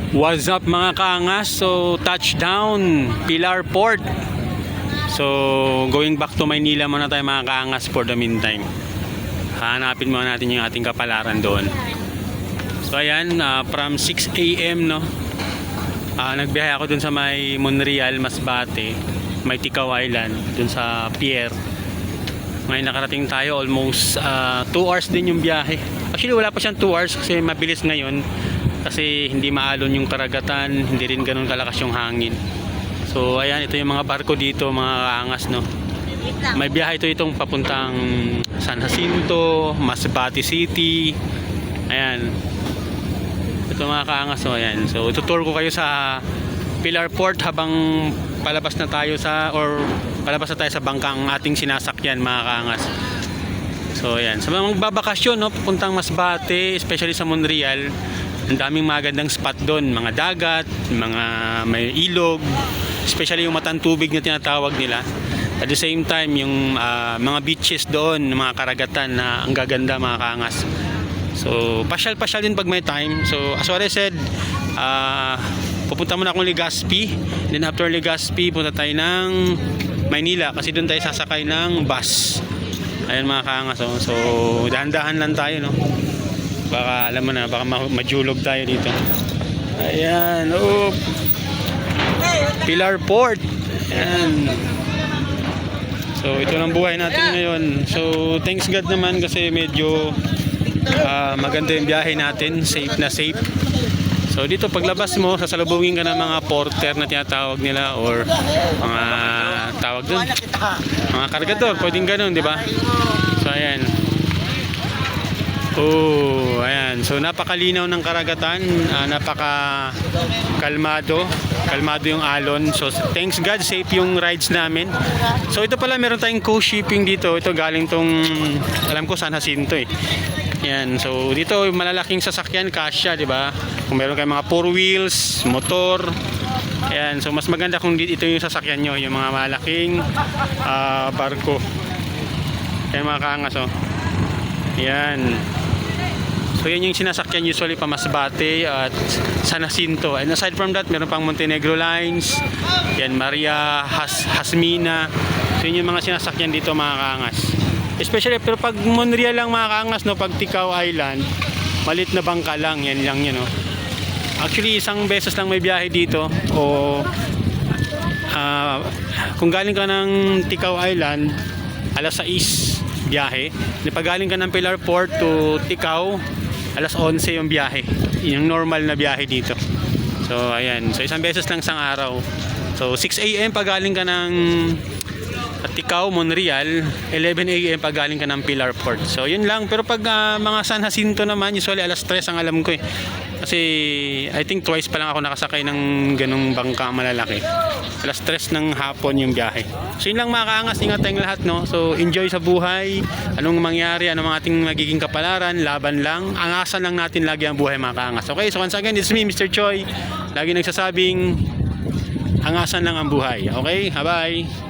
What's up mga kaangas? So touchdown Pilar Port. So going back to Maynila muna tayo mga kaangas for the meantime. Hanapin muna natin yung ating kapalaran doon. So ayan, from 6 AM no. Nagbiyahe ako dun sa may Monreal, Masbate, may Ticao Island, dun sa pier. Ngayon nakarating tayo, almost 2 hours din yung biyahe. Actually wala pa siyang 2 hours kasi mabilis ngayon. Kasi hindi maalon yung karagatan, hindi rin ganun kalakas yung hangin. So ayan, ito yung mga barko dito mga kaangas no. May biyahe itong papuntang San Jacinto, Masbate City. Ayan. Ito mga kaangas no, ayan. So tutur ko kayo sa Pilar Port habang palabas na tayo palabas na tayo sa bangkang ating sinasakyan mga kaangas. So ayan, sa mga magbabakasyon no, papuntang Masbate, especially sa Monreal, ang daming magandang spot doon, mga dagat, mga may ilog, especially yung matang tubig na tinatawag nila. At the same time, yung mga beaches doon, mga karagatan na ang gaganda mga kaangas. So, pasyal-pasyal din pag may time. So, as what I said, pupunta muna akong Legazpi. Then after Legazpi, punta tayo ng Maynila kasi doon tayo sasakay ng bus. Ayan mga kaangas. So, dahan-dahan lang tayo, no? Baka alam mo na, baka majulog tayo dito. Ayan, oh. Pilar Port. Ayan. So ito lang buhay natin ngayon. So thanks God naman kasi medyo maganda yung biyahe natin, safe na safe. So dito paglabas mo, sasalubungin ka ng mga porter na tinatawag nila or mga tawag dun, mga kargador, pwedeng ganun, di ba? So ayan. Oh, ayan. So napakalinaw ng karagatan, napaka kalmado yung alon. So thanks God, safe yung rides namin. So ito pala, meron tayong co-shipping dito. Ito galing tong, alam ko San Jacinto eh. Ayan. So dito malalaking sasakyan, kasya, di ba? Kung meron kayong mga 4 wheels, motor. Ayan. So mas maganda kung ito yung sasakyan nyo, yung mga malaking barko. Ayan mga kaangas oh. Ayan. So yan yung sinasakyan usually pa Masbate at San Jacinto. And aside from that, meron pang Montenegro Lines, yan Maria, Hasmina. So yun yung mga sinasakyan dito mga kaangas. Especially pero pag Monreal lang mga kaangas no, pag Ticao Island, malit na bangka lang, yan lang yun no. Actually isang beses lang may biyahe dito o kung galing ka ng Ticao Island, alas 6 biyahe. Pag galing ka ng Pilar Port to Ticao, alas 11 yung biyahe. Yung normal na biyahe dito. So ayan, so isang beses lang sang araw. So 6 AM pag galing ka ng Ticao, Monreal, 11 AM pag galing ka ng Pilar Port. So yun lang, pero pag mga San Jacinto naman, usually alas 3 ang alam ko eh. Kasi I think twice pa lang ako nakasakay ng ganung bangka malalaki. Alas 3 ng hapon yung biyahe. So yun lang mga kaangas, ingat tayong lahat no. So enjoy sa buhay. Anong mangyari, anong mga ating magiging kapalaran, laban lang. Angasan lang natin lagi ang buhay mga kaangas. Okay, so once again, it's me Mr. Choi. Lagi nagsasabing angasan lang ang buhay. Okay, bye-bye.